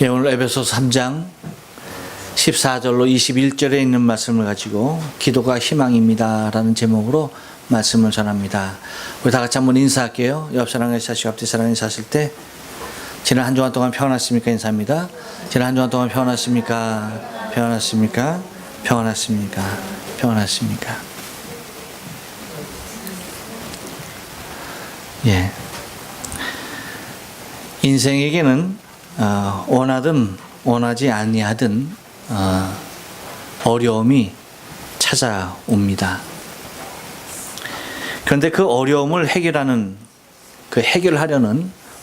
예, 오늘 에베소서 3장 14절로 21절에 있는 말씀을 가지고 기도가 희망입니다 라는 제목으로 말씀을 전합니다. 우리 다 같이 한번 인사할게요. 옆 사람과 인사하시고 앞뒤 사람과 인사하실 때 지난 한 주간 동안 평안하십니까? 인사합니다. 지난 한 주간 동안 평안하십니까? 평안하십니까? 평안하십니까? 평안하십니까? 예. 인생에게는 원하든 원하지 아니하든 어려움이 찾아옵니다. 그런데 그 어려움을 해결하려는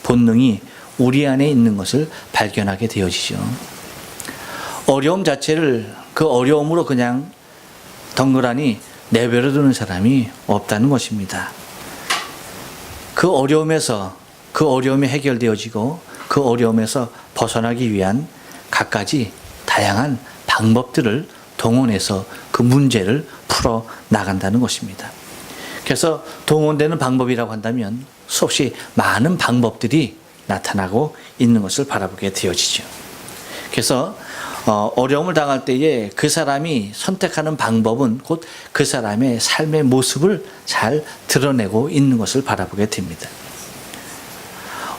본능이 우리 안에 있는 것을 발견하게 되어지죠. 어려움 자체를 그 어려움으로 그냥 덩그러니 내버려 두는 사람이 없다는 것입니다. 그 어려움이 해결되어지고 그 어려움에서 벗어나기 위한 갖가지 다양한 방법들을 동원해서 그 문제를 풀어 나간다는 것입니다. 그래서 동원되는 방법이라고 한다면 수없이 많은 방법들이 나타나고 있는 것을 바라보게 되어지죠. 그래서 어려움을 당할 때에 그 사람이 선택하는 방법은 곧 그 사람의 삶의 모습을 잘 드러내고 있는 것을 바라보게 됩니다.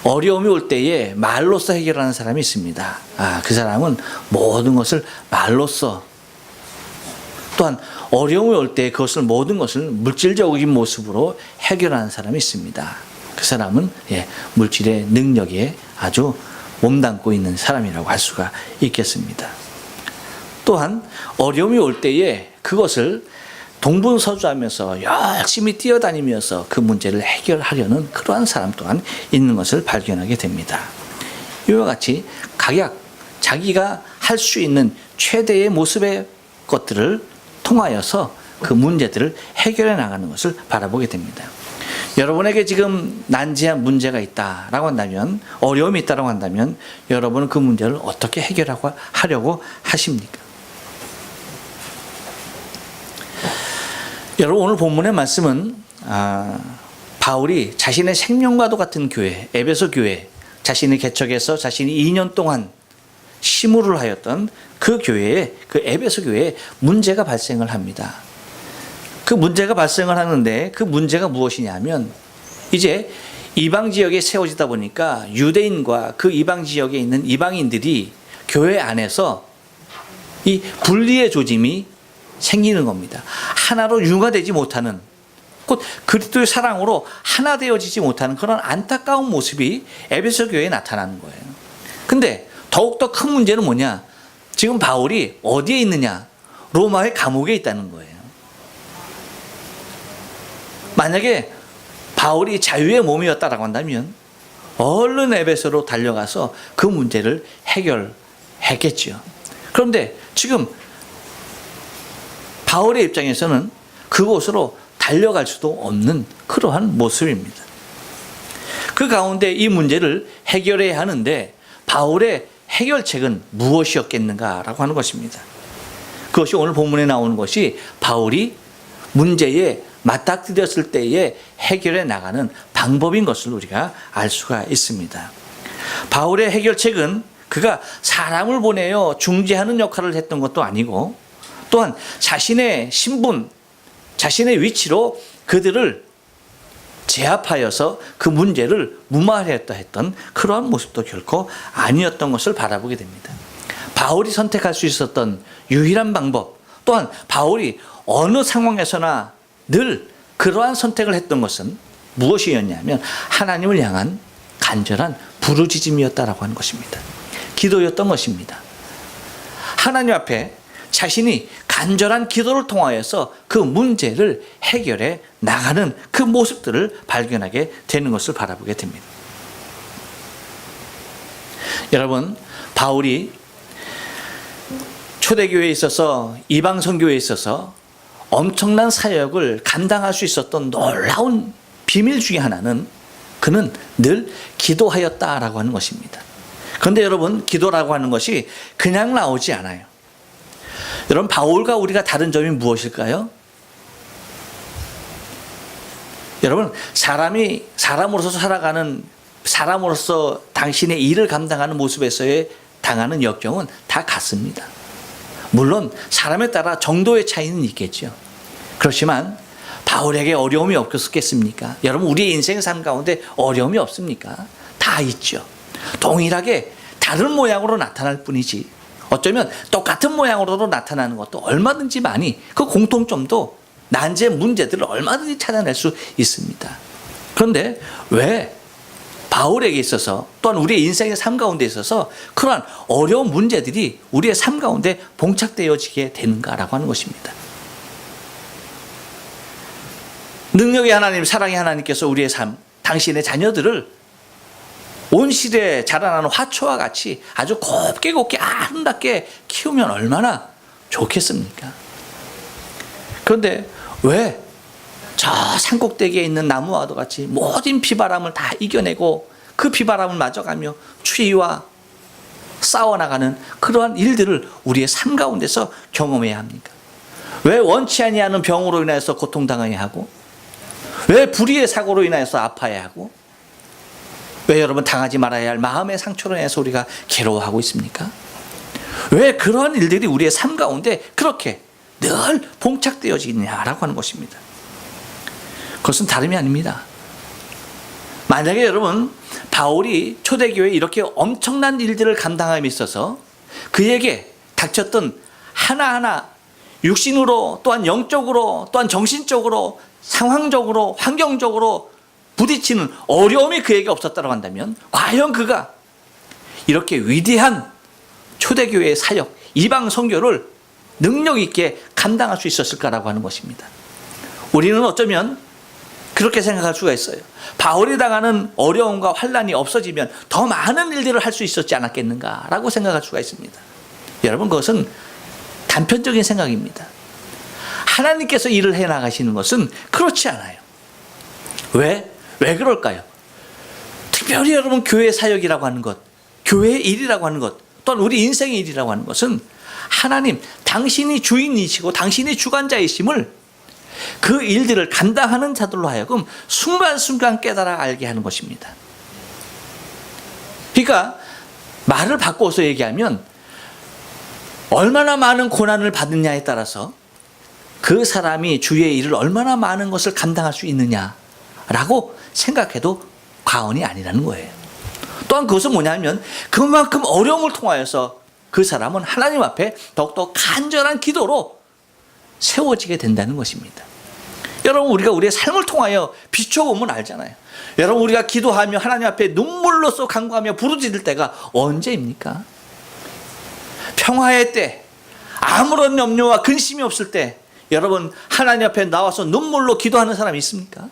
어려움이 올 때에 말로써 해결하는 사람이 있습니다. 그 사람은 모든 것을 말로써, 또한 어려움이 올 때 모든 것을 물질적인 모습으로 해결하는 사람이 있습니다. 그 사람은 물질의 능력에 아주 몸담고 있는 사람이라고 할 수가 있겠습니다. 또한 어려움이 올 때에 그것을 동분서주하면서 열심히 뛰어다니면서 그 문제를 해결하려는 그러한 사람 또한 있는 것을 발견하게 됩니다. 이와 같이 각각 자기가 할 수 있는 최대의 모습의 것들을 통하여서 그 문제들을 해결해 나가는 것을 바라보게 됩니다. 여러분에게 지금 난제한 문제가 있다라고 한다면, 어려움이 있다라고 한다면 여러분은 그 문제를 어떻게 해결하려고 하십니까? 여러분, 오늘 본문의 말씀은 바울이 자신의 생명과도 같은 교회, 에베소 교회, 자신의 개척에서 자신이 2년 동안 시무를 하였던 그 교회에, 그 에베소 교회에 문제가 발생을 합니다. 그 문제가 발생을 하는데 그 문제가 무엇이냐면, 이제 이방 지역에 세워지다 보니까 유대인과 그 이방 지역에 있는 이방인들이 교회 안에서 이 분리의 조짐이 생기는 겁니다. 하나로 융화되지 못하는, 곧 그리스도의 사랑으로 하나 되어지지 못하는 그런 안타까운 모습이 에베소 교회에 나타나는 거예요. 근데 더욱더 큰 문제는 뭐냐? 지금 바울이 어디에 있느냐? 로마의 감옥에 있다는 거예요. 만약에 바울이 자유의 몸이었다라고 한다면 얼른 에베소로 달려가서 그 문제를 해결했겠죠. 그런데 지금 바울의 입장에서는 그곳으로 달려갈 수도 없는 그러한 모습입니다. 그 가운데 이 문제를 해결해야 하는데 바울의 해결책은 무엇이었겠는가라고 하는 것입니다. 그것이 오늘 본문에 나오는 것이 바울이 문제에 맞닥뜨렸을 때에 해결해 나가는 방법인 것을 우리가 알 수가 있습니다. 바울의 해결책은 그가 사람을 보내어 중재하는 역할을 했던 것도 아니고, 또한 자신의 신분, 자신의 위치로 그들을 제압하여서 그 문제를 무마하였다 했던 그러한 모습도 결코 아니었던 것을 바라보게 됩니다. 바울이 선택할 수 있었던 유일한 방법, 또한 바울이 어느 상황에서나 늘 그러한 선택을 했던 것은 무엇이었냐면 하나님을 향한 간절한 부르짖음이었다라고 하는 것입니다. 기도였던 것입니다. 하나님 앞에 자신이 간절한 기도를 통하여서 그 문제를 해결해 나가는 그 모습들을 발견하게 되는 것을 바라보게 됩니다. 여러분, 바울이 초대교회에 있어서, 이방 선교회에 있어서 엄청난 사역을 감당할 수 있었던 놀라운 비밀 중에 하나는 그는 늘 기도하였다라고 하는 것입니다. 그런데 여러분, 기도라고 하는 것이 그냥 나오지 않아요. 여러분, 바울과 우리가 다른 점이 무엇일까요? 여러분, 사람으로서 살아가는, 사람으로서 당신의 일을 감당하는 모습에서의 당하는 역경은 다 같습니다. 물론 사람에 따라 정도의 차이는 있겠죠. 그렇지만 바울에게 어려움이 없었겠습니까? 여러분, 우리의 인생의 삶 가운데 어려움이 없습니까? 다 있죠. 동일하게 다른 모양으로 나타날 뿐이지, 어쩌면 똑같은 모양으로도 나타나는 것도 얼마든지 많이, 그 공통점도 난제 문제들을 얼마든지 찾아낼 수 있습니다. 그런데 왜 바울에게 있어서, 또한 우리의 인생의 삶 가운데 있어서 그러한 어려운 문제들이 우리의 삶 가운데 봉착되어지게 되는가라고 하는 것입니다. 능력의 하나님, 사랑의 하나님께서 우리의 삶, 당신의 자녀들을 온 시대에 자라나는 화초와 같이 아주 곱게 아름답게 키우면 얼마나 좋겠습니까? 그런데 왜 저 산꼭대기에 있는 나무와도 같이 모든 비바람을 다 이겨내고 그 비바람을 맞아가며 추위와 싸워나가는 그러한 일들을 우리의 삶 가운데서 경험해야 합니까? 왜 원치 아니하는 병으로 인해서 고통당해야 하고, 왜 불의의 사고로 인해서 아파야 하고, 왜 여러분 당하지 말아야 할 마음의 상처로 인해서 우리가 괴로워하고 있습니까? 왜 그러한 일들이 우리의 삶 가운데 그렇게 늘 봉착되어지느냐라고 하는 것입니다. 그것은 다름이 아닙니다. 만약에 여러분, 바울이 초대교회에 이렇게 엄청난 일들을 감당함에 있어서 그에게 닥쳤던 하나하나 육신으로, 또한 영적으로, 또한 정신적으로, 상황적으로, 환경적으로 부딪히는 어려움이 그에게 없었다고 한다면, 과연 그가 이렇게 위대한 초대교회의 사역, 이방 선교를 능력 있게 감당할 수 있었을까라고 하는 것입니다. 우리는 어쩌면 그렇게 생각할 수가 있어요. 바울이 당하는 어려움과 환난이 없어지면 더 많은 일들을 할 수 있었지 않았겠는가라고 생각할 수가 있습니다. 여러분, 그것은 단편적인 생각입니다. 하나님께서 일을 해나가시는 것은 그렇지 않아요. 왜 그럴까요? 특별히 여러분, 교회 사역이라고 하는 것, 교회의 일이라고 하는 것, 또는 우리 인생의 일이라고 하는 것은 하나님, 당신이 주인이시고 당신이 주관자이심을 그 일들을 감당하는 자들로 하여금 순간순간 깨달아 알게 하는 것입니다. 그러니까 말을 바꿔서 얘기하면, 얼마나 많은 고난을 받느냐에 따라서 그 사람이 주의 일을 얼마나 많은 것을 감당할 수 있느냐라고 생각해도 과언이 아니라는 거예요. 또한 그것은 뭐냐면, 그만큼 어려움을 통하여서 그 사람은 하나님 앞에 더욱더 간절한 기도로 세워지게 된다는 것입니다. 여러분, 우리가 우리의 삶을 통하여 비춰보면 알잖아요. 여러분, 우리가 기도하며 하나님 앞에 눈물로써 간구하며 부르짖을 때가 언제입니까? 평화의 때, 아무런 염려와 근심이 없을 때 여러분, 하나님 앞에 나와서 눈물로 기도하는 사람이 있습니까?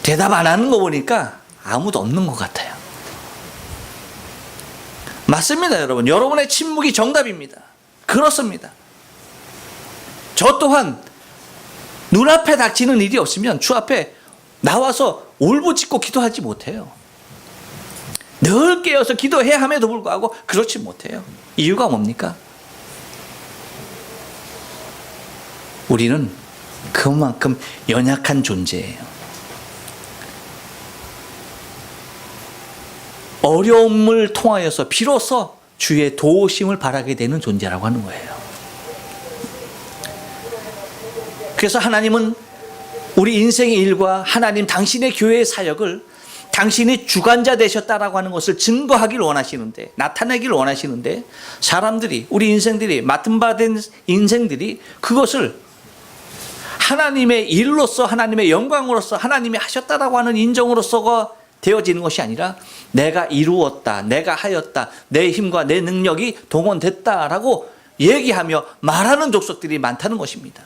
대답 안 하는 거 보니까 아무도 없는 것 같아요. 맞습니다, 여러분. 여러분의 침묵이 정답입니다. 그렇습니다. 저 또한 눈앞에 닥치는 일이 없으면 주 앞에 나와서 울부짖고 기도하지 못해요. 늘 깨어서 기도해야 함에도 불구하고 그렇지 못해요. 이유가 뭡니까? 우리는 그만큼 연약한 존재예요. 어려움을 통하여서 비로소 주의 도우심을 바라게 되는 존재라고 하는 거예요. 그래서 하나님은 우리 인생의 일과 하나님 당신의 교회의 사역을 당신이 주관자 되셨다라고 하는 것을 증거하길 원하시는데, 나타내길 원하시는데, 사람들이, 우리 인생들이, 맡은 바 된 인생들이 그것을 하나님의 일로서, 하나님의 영광으로서, 하나님이 하셨다라고 하는 인정으로서가 되어지는 것이 아니라, 내가 이루었다, 내가 하였다, 내 힘과 내 능력이 동원됐다라고 얘기하며 말하는 족속들이 많다는 것입니다.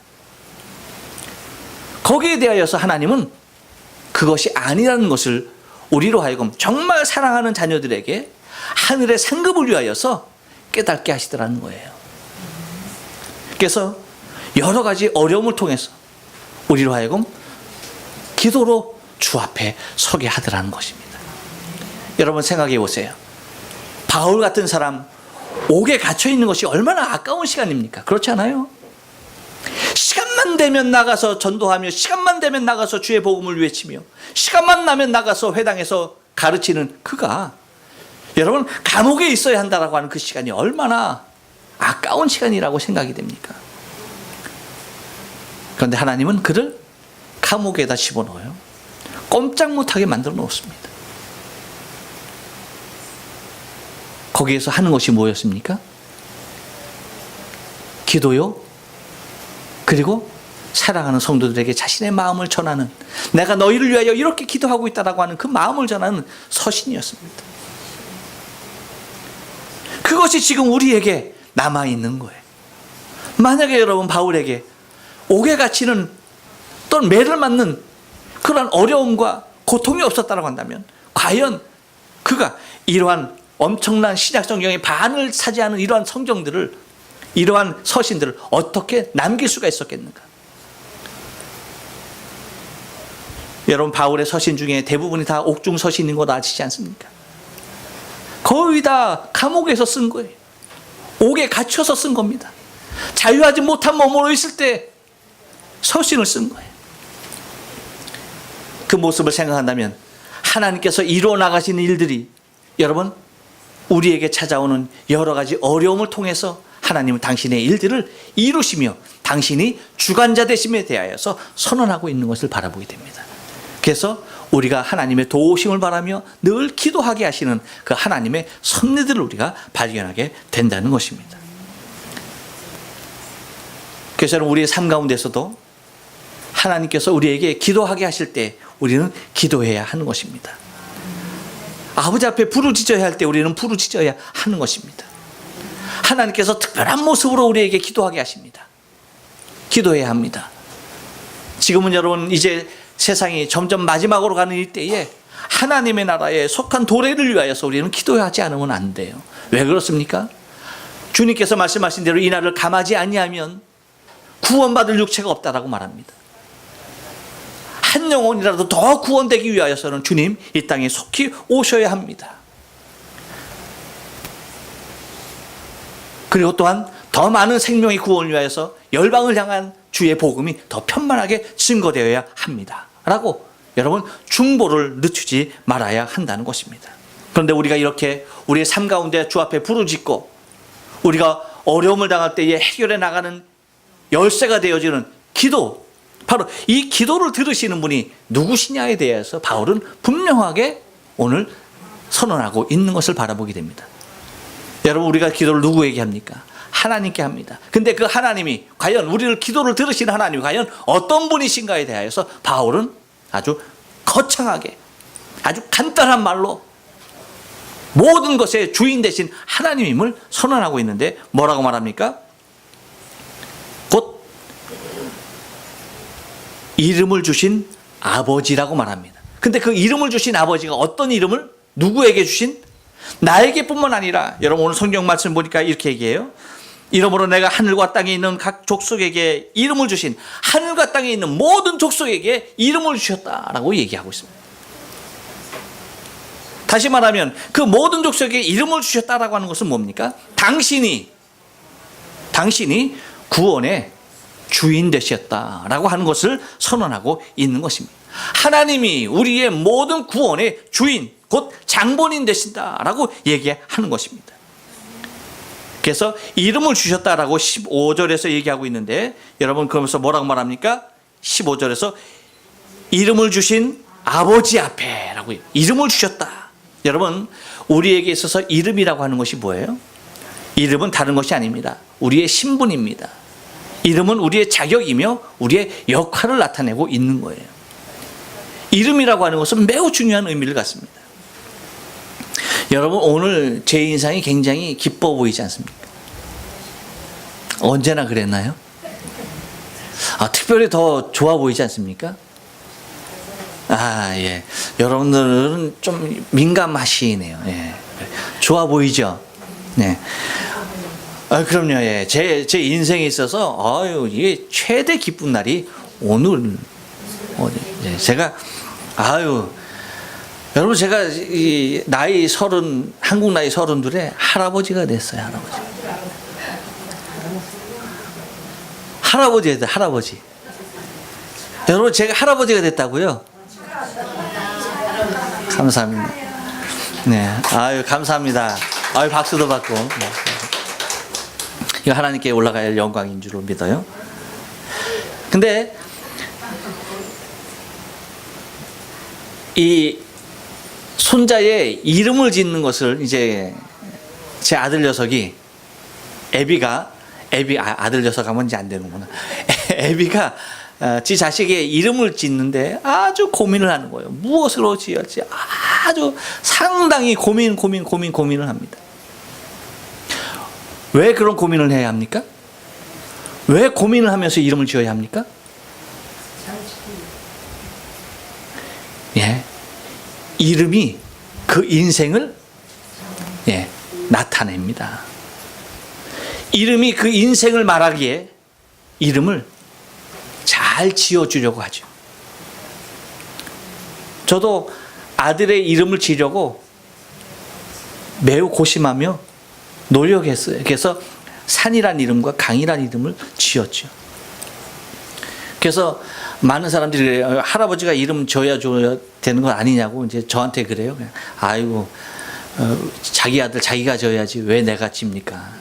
거기에 대하여서 하나님은 그것이 아니라는 것을 우리로 하여금 정말 사랑하는 자녀들에게 하늘의 상급을 위하여서 깨닫게 하시더라는 거예요. 그래서 여러 가지 어려움을 통해서 우리로 하여금 기도로 주 앞에 서게 하더라는 것입니다. 여러분, 생각해 보세요. 바울 같은 사람, 옥에 갇혀 있는 것이 얼마나 아까운 시간입니까? 그렇지 않아요? 시간만 되면 나가서 전도하며, 시간만 되면 나가서 주의 복음을 외치며, 시간만 나면 나가서 회당에서 가르치는 그가 여러분, 감옥에 있어야 한다라고 하는 그 시간이 얼마나 아까운 시간이라고 생각이 됩니까? 그런데 하나님은 그를 감옥에다 집어넣어요. 꼼짝 못하게 만들어 놓습니다. 거기에서 하는 것이 뭐였습니까? 기도요. 그리고 사랑하는 성도들에게 자신의 마음을 전하는, 내가 너희를 위하여 이렇게 기도하고 있다라고 하는 그 마음을 전하는 서신이었습니다. 그것이 지금 우리에게 남아있는 거예요. 만약에 여러분 바울에게 옥에 갇히는 또는 매를 맞는 그런 어려움과 고통이 없었다고 한다면 과연 그가 이러한 엄청난 신약 성경의 반을 차지하는 이러한 성경들을, 이러한 서신들을 어떻게 남길 수가 있었겠는가? 여러분, 바울의 서신 중에 대부분이 다 옥중 서신인 거 아시지 않습니까? 거의 다 감옥에서 쓴 거예요. 옥에 갇혀서 쓴 겁니다. 자유하지 못한 몸으로 있을 때 서신을 쓴 거예요. 그 모습을 생각한다면 하나님께서 이루어 나가시는 일들이, 여러분, 우리에게 찾아오는 여러 가지 어려움을 통해서 하나님은 당신의 일들을 이루시며 당신이 주관자 되심에 대하여서 선언하고 있는 것을 바라보게 됩니다. 그래서 우리가 하나님의 도우심을 바라며 늘 기도하게 하시는 그 하나님의 섭리들을 우리가 발견하게 된다는 것입니다. 그래서 우리의 삶 가운데서도 하나님께서 우리에게 기도하게 하실 때 우리는 기도해야 하는 것입니다. 아버지 앞에 부르짖어야 할 때 우리는 부르짖어야 하는 것입니다. 하나님께서 특별한 모습으로 우리에게 기도하게 하십니다. 기도해야 합니다. 지금은 여러분 이제 세상이 점점 마지막으로 가는 이때에 하나님의 나라에 속한 도래를 위하여서 우리는 기도하지 않으면 안 돼요. 왜 그렇습니까? 주님께서 말씀하신 대로 이 날을 감하지 아니하면 구원받을 육체가 없다라고 말합니다. 한 영혼이라도 더 구원되기 위하여서는 주님 이 땅에 속히 오셔야 합니다. 그리고 또한 더 많은 생명의 구원을 위하여서 열방을 향한 주의 복음이 더 편만하게 증거되어야 합니다. 라고 여러분 중보를 늦추지 말아야 한다는 것입니다. 그런데 우리가 이렇게 우리의 삶 가운데 주 앞에 부르짖고 우리가 어려움을 당할 때에 해결해 나가는 열쇠가 되어지는 기도, 바로 이 기도를 들으시는 분이 누구시냐에 대해서 바울은 분명하게 오늘 선언하고 있는 것을 바라보게 됩니다. 여러분, 우리가 기도를 누구에게 합니까? 하나님께 합니다. 근데 그 하나님이 과연 우리를 기도를 들으시는 하나님이 과연 어떤 분이신가에 대하여서 바울은 아주 거창하게 아주 간단한 말로 모든 것의 주인 되신 하나님임을 선언하고 있는데 뭐라고 말합니까? 곧 이름을 주신 아버지라고 말합니다. 근데 그 이름을 주신 아버지가 어떤 이름을 누구에게 주신? 나에게뿐만 아니라, 여러분 오늘 성경 말씀 보니까 이렇게 얘기해요. 이러므로 내가 하늘과 땅에 있는 각 족속에게 이름을 주신, 하늘과 땅에 있는 모든 족속에게 이름을 주셨다라고 얘기하고 있습니다. 다시 말하면 그 모든 족속에게 이름을 주셨다라고 하는 것은 뭡니까? 당신이 구원의 주인 되셨다라고 하는 것을 선언하고 있는 것입니다. 하나님이 우리의 모든 구원의 주인, 곧 장본인 되신다라고 얘기하는 것입니다. 그래서 이름을 주셨다라고 15절에서 얘기하고 있는데, 여러분 그러면서 뭐라고 말합니까? 15절에서 이름을 주신 아버지 앞에라고, 이름을 주셨다. 여러분, 우리에게 있어서 이름이라고 하는 것이 뭐예요? 이름은 다른 것이 아닙니다. 우리의 신분입니다. 이름은 우리의 자격이며 우리의 역할을 나타내고 있는 거예요. 이름이라고 하는 것은 매우 중요한 의미를 갖습니다. 여러분, 오늘 제 인상이 굉장히 기뻐 보이지 않습니까? 언제나 그랬나요? 특별히 더 좋아 보이지 않습니까? 예. 여러분들은 좀 민감하시네요. 예. 좋아 보이죠? 네. 그럼요. 예. 제 인생에 있어서, 이게 최대 기쁜 날이 오늘, 제가, 여러분, 제가 이 나이 30, 한국 나이 32에 할아버지가 됐어요, 할아버지. 할아버지가 됐어요, 할아버지. 여러분, 제가 할아버지가 됐다고요? 감사합니다. 네. 아유, 감사합니다. 아유, 박수도 받고. 이거 하나님께 올라가야 할 영광인 줄로 믿어요. 근데 이 손자의 이름을 짓는 것을 이제 제 아들 녀석이 아들 녀석 하면 이제 안 되는구나. 애비가 지 자식의 이름을 짓는데 아주 고민을 하는 거예요. 무엇으로 지을지 아주 상당히 고민을 합니다. 왜 그런 고민을 해야 합니까? 왜 고민을 하면서 이름을 지어야 합니까? 예. 이름이 그 인생을 나타냅니다. 이름이 그 인생을 말하기에 이름을 잘 지어주려고 하죠. 저도 아들의 이름을 지으려고 매우 고심하며 노력했어요. 그래서 산이란 이름과 강이란 이름을 지었죠. 그래서 많은 사람들이 할아버지가 이름 줘야 되는 건 아니냐고 이제 저한테 그래요. 아이고, 자기 아들 자기가 져야지 왜 내가 집니까?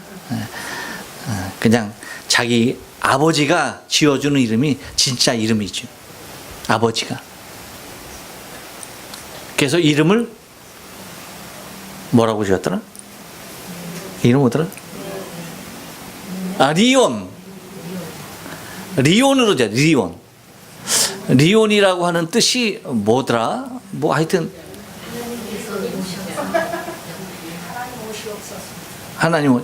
그냥 자기 아버지가 지어주는 이름이 진짜 이름이죠. 아버지가. 그래서 이름을 뭐라고 지었더라? 이름 뭐더라? 리온으로 돼. 리온이라고 하는 뜻이 뭐더라? 뭐 하여튼 하나님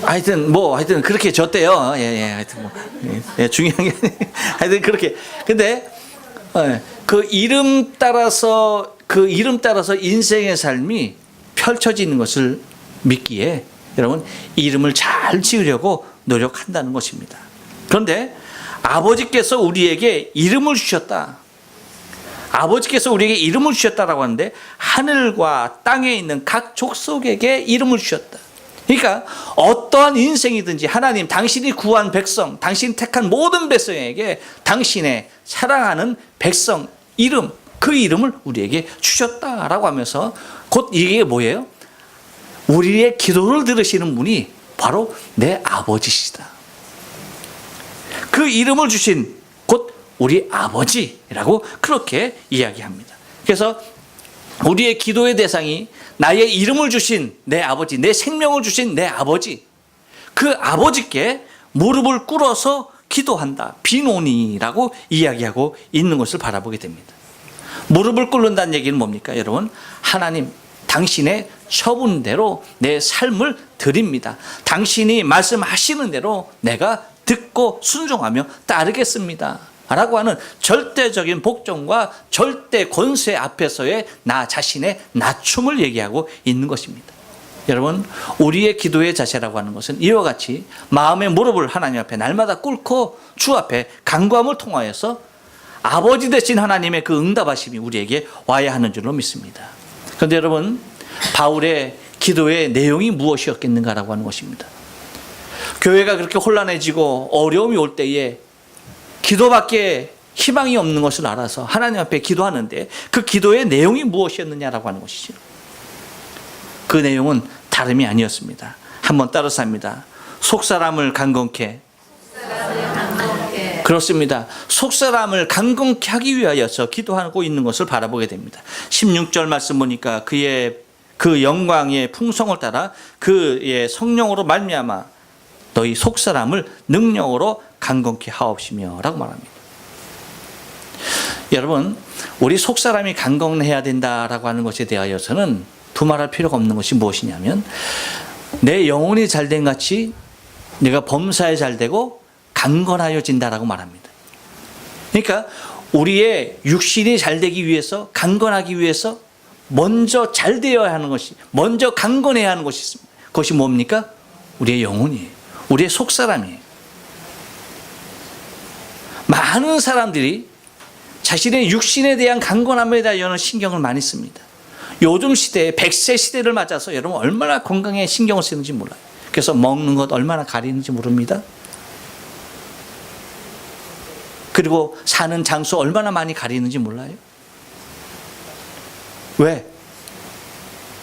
하여튼 그렇게 졌대요. 하여튼 중요한 게 하여튼 그렇게. 근데 그 이름 따라서 인생의 삶이 펼쳐지는 것을 믿기에 여러분 이름을 잘 지으려고 노력한다는 것입니다. 그런데 아버지께서 우리에게 이름을 주셨다. 아버지께서 우리에게 이름을 주셨다라고 하는데 하늘과 땅에 있는 각 족속에게 이름을 주셨다. 그러니까 어떠한 인생이든지 하나님 당신이 구한 백성, 당신이 택한 모든 백성에게 당신의 사랑하는 백성 이름, 그 이름을 우리에게 주셨다라고 하면서 곧 이게 뭐예요? 우리의 기도를 들으시는 분이 바로 내 아버지시다. 그 이름을 주신 곧 우리 아버지라고 그렇게 이야기합니다. 그래서 우리의 기도의 대상이 나의 이름을 주신 내 아버지, 내 생명을 주신 내 아버지, 그 아버지께 무릎을 꿇어서 기도한다. 비노니라고 이야기하고 있는 것을 바라보게 됩니다. 무릎을 꿇는다는 얘기는 뭡니까? 여러분, 하나님 당신의 처분대로 내 삶을 드립니다. 당신이 말씀하시는 대로 내가 듣고 순종하며 따르겠습니다. 라고 하는 절대적인 복종과 절대 권세 앞에서의 나 자신의 낮춤을 얘기하고 있는 것입니다. 여러분, 우리의 기도의 자세라고 하는 것은 이와 같이 마음의 무릎을 하나님 앞에 날마다 꿇고 주 앞에 간구함을 통하여서 아버지 되신 하나님의 그 응답하심이 우리에게 와야 하는 줄로 믿습니다. 그런데 여러분, 바울의 기도의 내용이 무엇이었겠는가라고 하는 것입니다. 교회가 그렇게 혼란해지고 어려움이 올 때에 기도밖에 희망이 없는 것을 알아서 하나님 앞에 기도하는데 그 기도의 내용이 무엇이었느냐라고 하는 것이죠. 그 내용은 다름이 아니었습니다. 한번 따라서 합니다. 속사람을 강건케. 그렇습니다. 속사람을 강건케 하기 위하여서 기도하고 있는 것을 바라보게 됩니다. 16절 말씀 보니까 그의 그 영광의 풍성을 따라 그의 성령으로 말미암아 너희 속사람을 능력으로 강건케 하옵시며 라고 말합니다. 여러분, 우리 속사람이 강건해야 된다라고 하는 것에 대하여서는 두말할 필요가 없는 것이 무엇이냐면 내 영혼이 잘된 같이 내가 범사에 잘되고 강건하여진다라고 말합니다. 그러니까 우리의 육신이 잘되기 위해서, 강건하기 위해서 먼저 잘되어야 하는 것이, 먼저 강건해야 하는 것이 있습니다. 그것이 뭡니까? 우리의 영혼이에요. 우리의 속사람이에요. 많은 사람들이 자신의 육신에 대한 강건함에 대한 신경을 많이 씁니다. 요즘 시대에 100세 시대를 맞아서 여러분 얼마나 건강에 신경을 쓰는지 몰라요. 그래서 먹는 것 얼마나 가리는지 모릅니다. 그리고 사는 장소 얼마나 많이 가리는지 몰라요? 왜?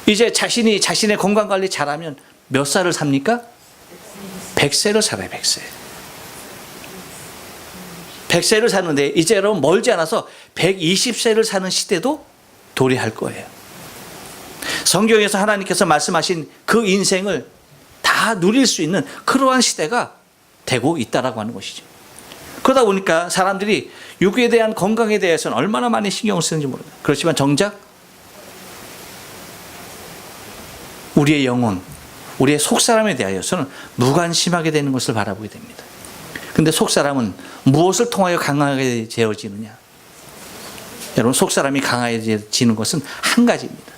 이제 자신의 건강관리 잘하면 몇 살을 삽니까? 100세를 살아요. 100세. 100세를 사는데 이제 여러분 멀지 않아서 120세를 사는 시대도 도래할 거예요. 성경에서 하나님께서 말씀하신 그 인생을 다 누릴 수 있는 그러한 시대가 되고 있다라고 하는 것이죠. 그러다 보니까 사람들이 육에 대한 건강에 대해서는 얼마나 많이 신경을 쓰는지 모릅니다. 그렇지만 정작 우리의 영혼, 우리의 속사람에 대하여서는 무관심하게 되는 것을 바라보게 됩니다. 근데 속사람은 무엇을 통하여 강하게 되어지느냐? 여러분, 속사람이 강해지는 것은 한 가지입니다.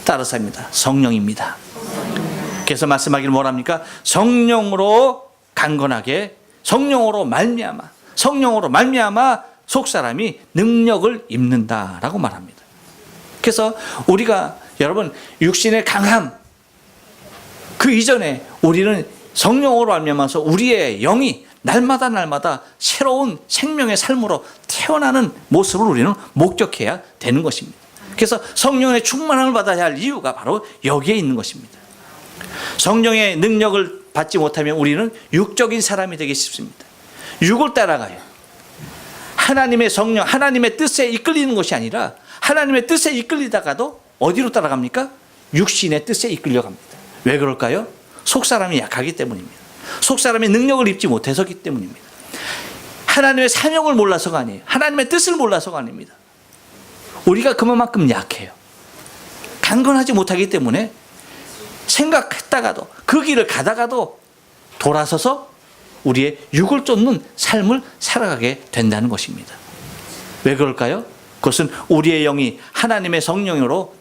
따라서 합니다. 성령입니다. 그래서 말씀하기를 뭐랍니까? 성령으로 강건하게, 성령으로 말미암아 속사람이 능력을 입는다라고 말합니다. 그래서 우리가 여러분 육신의 강함 그 이전에 우리는 성령으로 말미암아서 우리의 영이 날마다 새로운 생명의 삶으로 태어나는 모습을 우리는 목격해야 되는 것입니다. 그래서 성령의 충만함을 받아야 할 이유가 바로 여기에 있는 것입니다. 성령의 능력을 받지 못하면 우리는 육적인 사람이 되기 쉽습니다. 육을 따라가요. 하나님의 성령, 하나님의 뜻에 이끌리는 것이 아니라 하나님의 뜻에 이끌리다가도 어디로 따라갑니까? 육신의 뜻에 이끌려갑니다. 왜 그럴까요? 속사람이 약하기 때문입니다. 속사람이 능력을 입지 못해서기 때문입니다. 하나님의 사명을 몰라서가 아니에요. 하나님의 뜻을 몰라서가 아닙니다. 우리가 그만큼 약해요. 강건하지 못하기 때문에 생각했다가도 그 길을 가다가도 돌아서서 우리의 육을 쫓는 삶을 살아가게 된다는 것입니다. 왜 그럴까요? 그것은 우리의 영이 하나님의 성령으로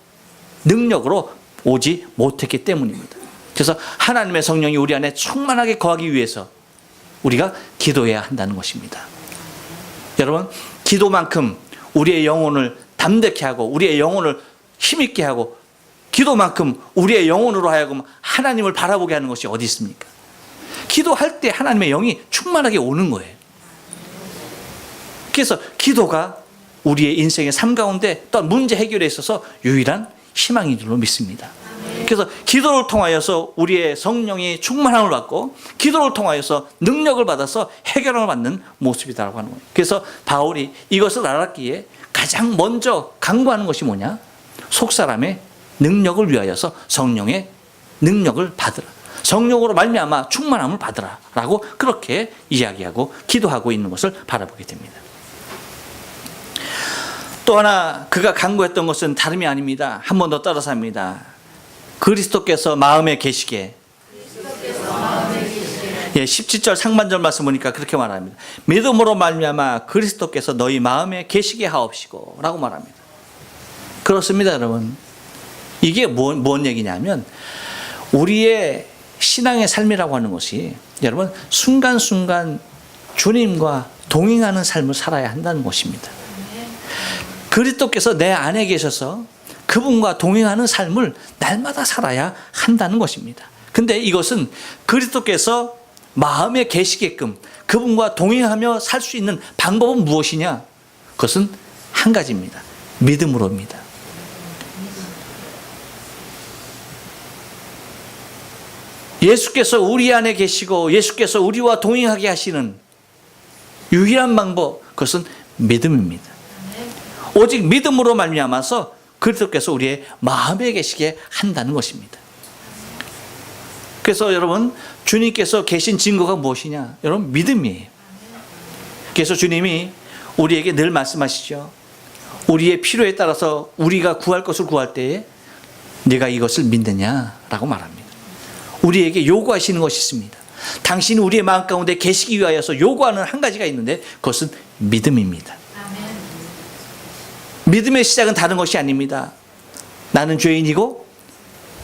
능력으로 오지 못했기 때문입니다. 그래서 하나님의 성령이 우리 안에 충만하게 거하기 위해서 우리가 기도해야 한다는 것입니다. 여러분, 기도만큼 우리의 영혼을 담대케 하고 우리의 영혼을 힘있게 하고 기도만큼 우리의 영혼으로 하여금 하나님을 바라보게 하는 것이 어디 있습니까? 기도할 때 하나님의 영이 충만하게 오는 거예요. 그래서 기도가 우리의 인생의 삶 가운데 또한 문제 해결에 있어서 유일한 희망인 줄로 믿습니다. 그래서 기도를 통하여서 우리의 성령이 충만함을 받고 기도를 통하여서 능력을 받아서 해결을 받는 모습이라고 하는 거예요. 그래서 바울이 이것을 알았기에 가장 먼저 강구하는 것이 뭐냐? 속사람의 능력을 위하여서 성령의 능력을 받으라. 성령으로 말미암아 충만함을 받으라 라고 그렇게 이야기하고 기도하고 있는 것을 바라보게 됩니다. 또 하나 그가 강구했던 것은 다름이 아닙니다. 한 번 더 따라서 합니다. 그리스도께서 마음에 계시게. 17절 상반절 말씀 보니까 그렇게 말합니다. 믿음으로 말미암아 그리스도께서 너희 마음에 계시게 하옵시고 라고 말합니다. 그렇습니다, 여러분. 이게 뭔 얘기냐면 우리의 신앙의 삶이라고 하는 것이 여러분 순간순간 주님과 동행하는 삶을 살아야 한다는 것입니다. 그리스도께서 내 안에 계셔서 그분과 동행하는 삶을 날마다 살아야 한다는 것입니다. 근데 이것은 그리스도께서 마음에 계시게끔 그분과 동행하며 살 수 있는 방법은 무엇이냐? 그것은 한 가지입니다. 믿음으로입니다. 예수께서 우리 안에 계시고 예수께서 우리와 동행하게 하시는 유일한 방법, 그것은 믿음입니다. 오직 믿음으로 말미암아서 그리스도께서 우리의 마음에 계시게 한다는 것입니다. 그래서 여러분, 주님께서 계신 증거가 무엇이냐? 여러분, 믿음이에요. 그래서 주님이 우리에게 늘 말씀하시죠. 우리의 필요에 따라서 우리가 구할 것을 구할 때에 네가 이것을 믿느냐라고 말합니다. 우리에게 요구하시는 것이 있습니다. 당신이 우리의 마음 가운데 계시기 위하여서 요구하는 한 가지가 있는데 그것은 믿음입니다. 믿음의 시작은 다른 것이 아닙니다. 나는 죄인이고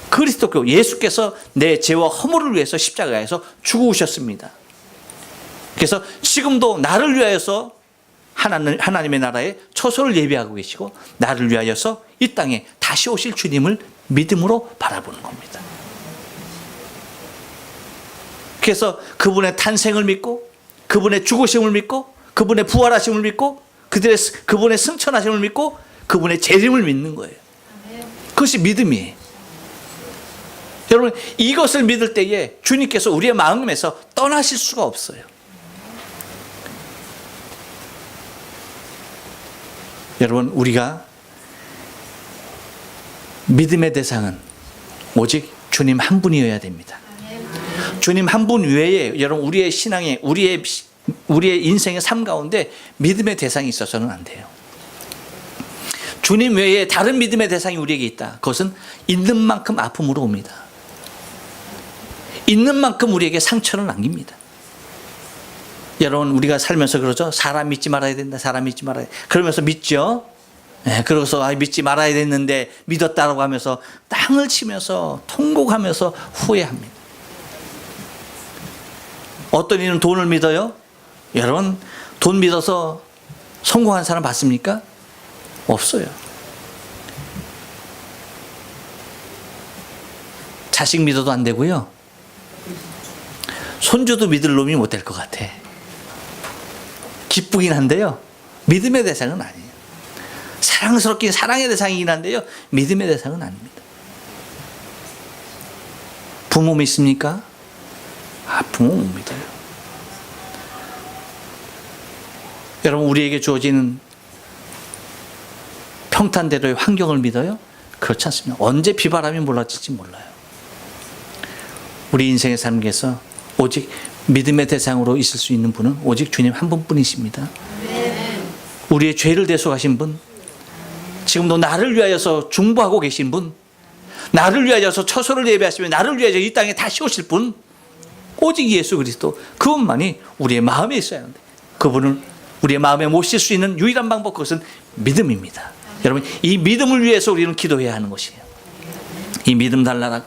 그리스도께서 예수께서 내 죄와 허물을 위해서 십자가에서 죽으셨습니다. 그래서 지금도 나를 위하여서 하나님의 나라에 처소를 예비하고 계시고 나를 위하여서 이 땅에 다시 오실 주님을 믿음으로 바라보는 겁니다. 그래서 그분의 탄생을 믿고 그분의 죽으심을 믿고 그분의 부활하심을 믿고 그분의 승천하심을 믿고 그분의 재림을 믿는 거예요. 그것이 믿음이에요. 여러분, 이것을 믿을 때에 주님께서 우리의 마음에서 떠나실 수가 없어요. 여러분, 우리가 믿음의 대상은 오직 주님 한 분이어야 됩니다. 주님 한 분 외에 여러분 우리의 신앙에 우리의 인생의 삶 가운데 믿음의 대상이 있어서는 안 돼요. 주님 외에 다른 믿음의 대상이 우리에게 있다. 그것은 있는 만큼 아픔으로 옵니다. 있는 만큼 우리에게 상처를 남깁니다. 여러분, 우리가 살면서 그러죠. 사람 믿지 말아야 된다. 사람 믿지 말아야 된다. 그러면서 믿죠. 네, 그러고서 믿지 말아야 됐는데 믿었다라고 하면서 땅을 치면서 통곡하면서 후회합니다. 어떤 이는 돈을 믿어요? 여러분, 돈 믿어서 성공한 사람 봤습니까? 없어요. 자식 믿어도 안 되고요. 손주도 믿을 놈이 못 될 것 같아. 기쁘긴 한데요. 믿음의 대상은 아니에요. 사랑스럽긴 사랑의 대상이긴 한데요. 믿음의 대상은 아닙니다. 부모 믿습니까? 부모 못 믿어요. 여러분, 우리에게 주어지는 평탄대로의 환경을 믿어요? 그렇지 않습니다. 언제 비바람이 몰아칠지 몰라요. 우리 인생의 삶에서 오직 믿음의 대상으로 있을 수 있는 분은 오직 주님 한 분뿐이십니다. 우리의 죄를 대속하신 분, 지금도 나를 위하여서 중보하고 계신 분, 나를 위하여서 처소를 예배하시며 나를 위하여 이 땅에 다시 오실 분, 오직 예수 그리스도, 그분만이 우리의 마음에 있어야 하는데 그분을 우리의 마음에 모실 수 있는 유일한 방법, 그것은 믿음입니다. 여러분, 이 믿음을 위해서 우리는 기도해야 하는 것이에요. 이 믿음 달라라고,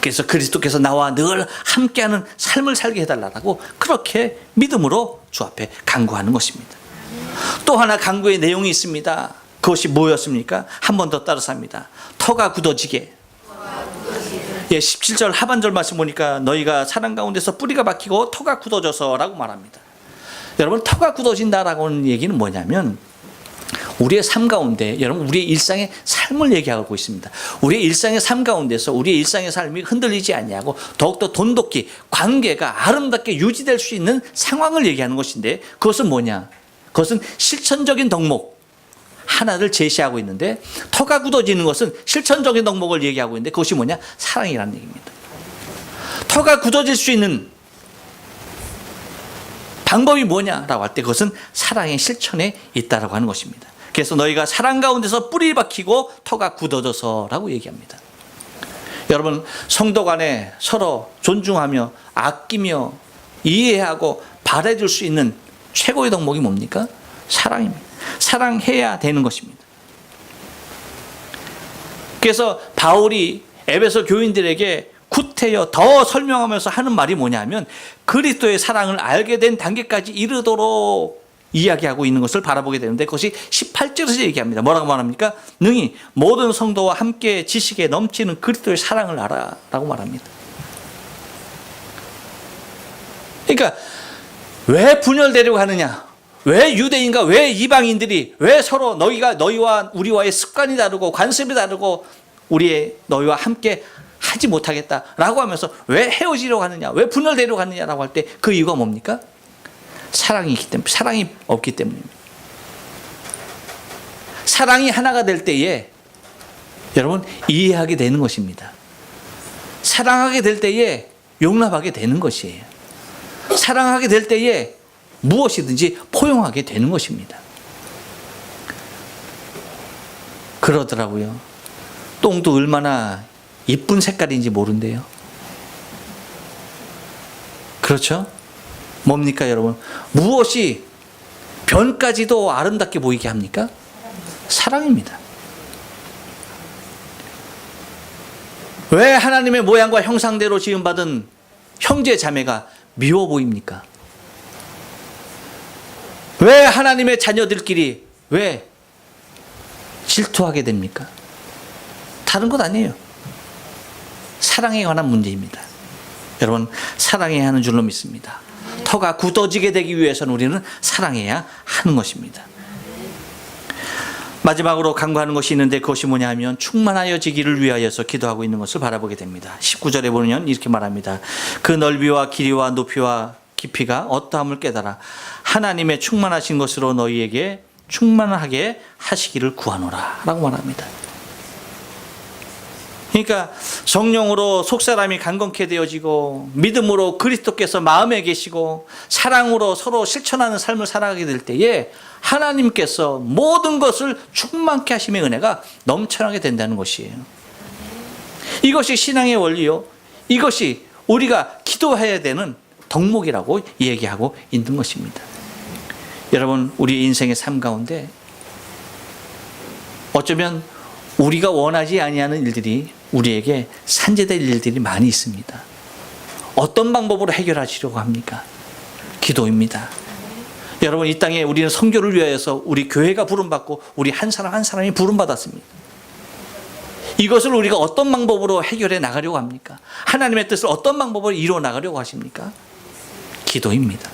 그래서 그리스도께서 나와 늘 함께하는 삶을 살게 해달라고 그렇게 믿음으로 주 앞에 간구하는 것입니다. 또 하나 간구의 내용이 있습니다. 그것이 뭐였습니까? 한 번 더 따라서 합니다. 터가 굳어지게. 17절 하반절 말씀 보니까 너희가 사랑 가운데서 뿌리가 박히고 터가 굳어져서 라고 말합니다. 여러분, 터가 굳어진다라고 하는 얘기는 뭐냐면 우리의 삶 가운데, 여러분, 우리의 일상의 삶을 얘기하고 있습니다. 우리의 일상의 삶 가운데서 우리의 일상의 삶이 흔들리지 아니하고 더욱더 돈독히 관계가 아름답게 유지될 수 있는 상황을 얘기하는 것인데, 그것은 뭐냐? 그것은 실천적인 덕목 하나를 제시하고 있는데, 터가 굳어지는 것은 실천적인 덕목을 얘기하고 있는데 그것이 뭐냐? 사랑이라는 얘기입니다. 터가 굳어질 수 있는 방법이 뭐냐라고 할 때 그것은 사랑의 실천에 있다라고 하는 것입니다. 그래서 너희가 사랑 가운데서 뿌리 박히고 터가 굳어져서라고 얘기합니다. 여러분, 성도 간에 서로 존중하며 아끼며 이해하고 바라줄 수 있는 최고의 덕목이 뭡니까? 사랑입니다. 사랑해야 되는 것입니다. 그래서 바울이 에베소 교인들에게 구태여 더 설명하면서 하는 말이 뭐냐면, 그리스도의 사랑을 알게 된 단계까지 이르도록 이야기하고 있는 것을 바라보게 되는데, 그것이 18절에서 얘기합니다. 뭐라고 말합니까? 능히 모든 성도와 함께 지식에 넘치는 그리스도의 사랑을 알아 라고 말합니다. 그러니까 왜 분열되려고 하느냐? 왜 유대인과 왜 이방인들이 왜 서로 너희와 우리와의 습관이 다르고 관습이 다르고 너희와 함께 하지 못하겠다라고 하면서 왜 헤어지려고 하느냐, 왜 분열되려고 하느냐라고 할 때 그 이유가 뭡니까? 사랑이 있기 때문에, 사랑이 없기 때문입니다. 사랑이 하나가 될 때에 여러분 이해하게 되는 것입니다. 사랑하게 될 때에 용납하게 되는 것이에요. 사랑하게 될 때에 무엇이든지 포용하게 되는 것입니다. 그러더라고요. 똥도 얼마나 이쁜 색깔인지 모른대요. 그렇죠? 뭡니까 여러분? 무엇이 변까지도 아름답게 보이게 합니까? 사랑입니다. 왜 하나님의 모양과 형상대로 지음받은 형제 자매가 미워 보입니까? 왜 하나님의 자녀들끼리 왜 질투하게 됩니까? 다른 것 아니에요. 사랑에 관한 문제입니다. 여러분, 사랑해야 하는 줄로 믿습니다. 터가 굳어지게 되기 위해서는 우리는 사랑해야 하는 것입니다. 마지막으로 간구하는 것이 있는데 그것이 뭐냐 하면 충만하여지기를 위하여서 기도하고 있는 것을 바라보게 됩니다. 19절에 보면 이렇게 말합니다. 그 넓이와 길이와 높이와 깊이가 어떠함을 깨달아 하나님의 충만하신 것으로 너희에게 충만하게 하시기를 구하노라 라고 말합니다. 그러니까 성령으로 속사람이 강건케 되어지고 믿음으로 그리스도께서 마음에 계시고 사랑으로 서로 실천하는 삶을 살아가게 될 때에 하나님께서 모든 것을 충만케 하심의 은혜가 넘쳐나게 된다는 것이에요. 이것이 신앙의 원리요. 이것이 우리가 기도해야 되는 덕목이라고 얘기하고 있는 것입니다. 여러분, 우리 인생의 삶 가운데 어쩌면 우리가 원하지 아니하는 일들이 우리에게 산재될 일들이 많이 있습니다. 어떤 방법으로 해결하시려고 합니까? 기도입니다. 여러분, 이 땅에 우리는 선교를 위하여서 우리 교회가 부름받고 우리 한 사람 한 사람이 부름받았습니다. 이것을 우리가 어떤 방법으로 해결해 나가려고 합니까? 하나님의 뜻을 어떤 방법으로 이루어 나가려고 하십니까? 기도입니다.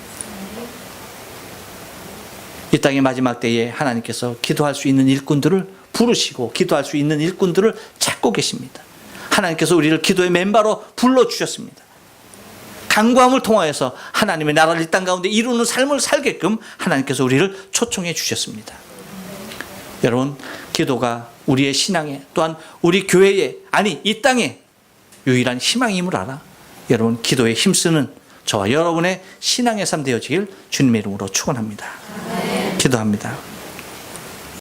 이 땅의 마지막 때에 하나님께서 기도할 수 있는 일꾼들을 부르시고 기도할 수 있는 일꾼들을 찾고 계십니다. 하나님께서 우리를 기도의 멤버로 불러주셨습니다. 간구함을 통하여서 하나님의 나라를 이 땅 가운데 이루는 삶을 살게끔 하나님께서 우리를 초청해 주셨습니다. 여러분, 기도가 우리의 신앙에 또한 우리 교회에 아니 이 땅에 유일한 희망임을 알아 여러분 기도에 힘쓰는 저와 여러분의 신앙의 삶 되어지길 주님의 이름으로 축원합니다. 기도합니다.